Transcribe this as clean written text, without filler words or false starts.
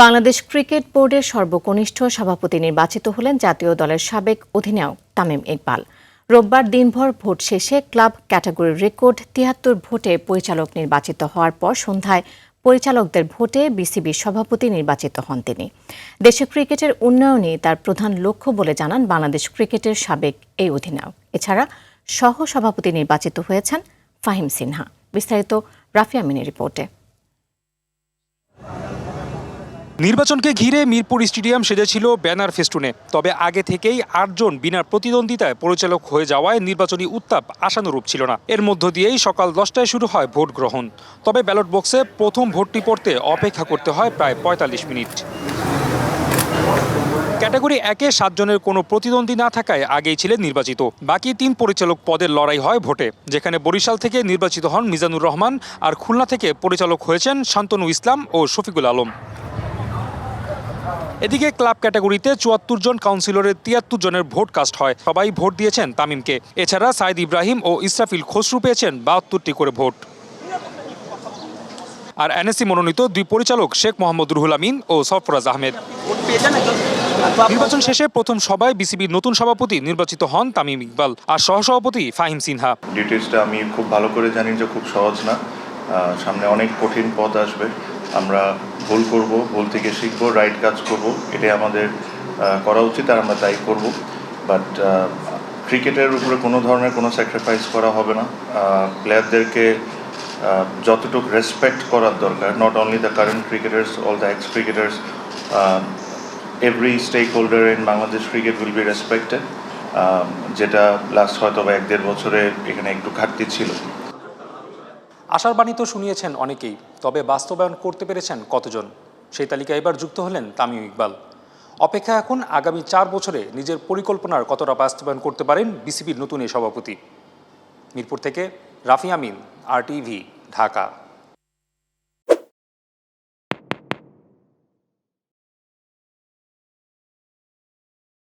Bangladesh cricket বোর্ডের সর্বকনিষ্ঠ সভাপতি নির্বাচিত হলেন জাতীয় দলের সাবেক অধিনায়ক তামিম ইকবাল। রোববার দিনভর ভোট শেষে ক্লাব ক্যাটাগরির রেকর্ড ৭৩ ভোটে পরিচালক নির্বাচিত হওয়ার পর সন্ধ্যায় পরিচালকদের ভোটে বিসিবির সভাপতি নির্বাচিত হন তিনি। দেশে ক্রিকেটের উন্নয়নই তার প্রধান লক্ষ্য বলে জানান বাংলাদেশ ক্রিকেটের সাবেক এই অধিনায়ক। এছাড়া সহ সভাপতি নির্বাচিত হয়েছেন ফাহিম সিনহা। বিস্তারিত রাফি আমিনের রিপোর্টে। নির্বাচনকে ঘিরে মিরপুর স্টেডিয়াম সেজেছিল ব্যানার ফেস্টুনে। তবে আগে থেকেই ৮ জন বিনা প্রতিদ্বন্দ্বিতায় পরিচালক হয়ে যাওয়ায় নির্বাচনী উত্তাপ আশানুরূপ ছিল না। এর মধ্য দিয়েই সকাল ১০টায় শুরু হয় ভোট গ্রহণ। তবে ব্যালট বক্সে প্রথম ভোটটি পড়তে অপেক্ষা করতে হয় প্রায় ৪৫ মিনিট। ক্যাটাগরি ১-এ ৭ জনের কোনো প্রতিদ্বন্দ্বী না থাকায় আগেই ছিলেন নির্বাচিত। বাকি ৩ পরিচালক পদের লড়াই হয় ভোটে, যেখানে বরিশাল থেকে নির্বাচিত হন মিজানুর রহমান, আর খুলনা থেকে পরিচালক হয়েছেন শান্তনু ইসলাম ও শফিকুল আলম। এদিকে ক্লাব ক্যাটাগরিতে ৭৪ জন কাউন্সিলরের ৭৩ জনের ভোট কাস্ট হয়। সবাই ভোট দিয়েছেন তামিমকে। এছাড়া সাইদ ইব্রাহিম ও ইসরাফিল খসরু পেয়েছেন ৭২টি করে ভোট। আর এনএসসি মনোনীত ২ পরিচালক শেখ মোহাম্মদ রুহুল আমিন ও সরফরাজ আহমেদ। নির্বাচন শেষে প্রথম সভায় বিসিবির নতুন সভাপতি নির্বাচিত হন তামিম ইকবাল আর সহসভাপতি ফাহিম সিনহা। ডিটেইলসটা আমি খুব ভালো করে জানি যে খুব সহজ না, সামনে অনেক কঠিন পথ আসবে। আমরা ভুল করব, ভুল থেকে শিখবো, রাইট কাজ করব, এটাই আমাদের করা উচিত আর আমরা তাই করব। বাট ক্রিকেটের উপরে কোনো ধরনের কোনো স্যাক্রিফাইস করা হবে না। প্লেয়ারদেরকে যতটুকু রেসপেক্ট করার দরকার, not only the current cricketers, all the ex cricketers, every stakeholder in Bangladesh cricket will be respected, যেটা লাস্ট হয়তো বা ১-১.৫ বছরে এখানে একটু ঘাটতি ছিল। আশার বাণী তো শুনিয়েছেন অনেকেই, তবে বাস্তবায়ন করতে পেরেছেন কতজন? সেই তালিকায় এবার যুক্ত হলেন তামিম ইকবাল। অপেক্ষা এখন আগামী ৪ বছরে নিজের পরিকল্পনার কতটা বাস্তবায়ন করতে পারেন বিসিবির নতুন এই সভাপতি। মিরপুর থেকে রাফি আমিন, RTV, ঢাকা।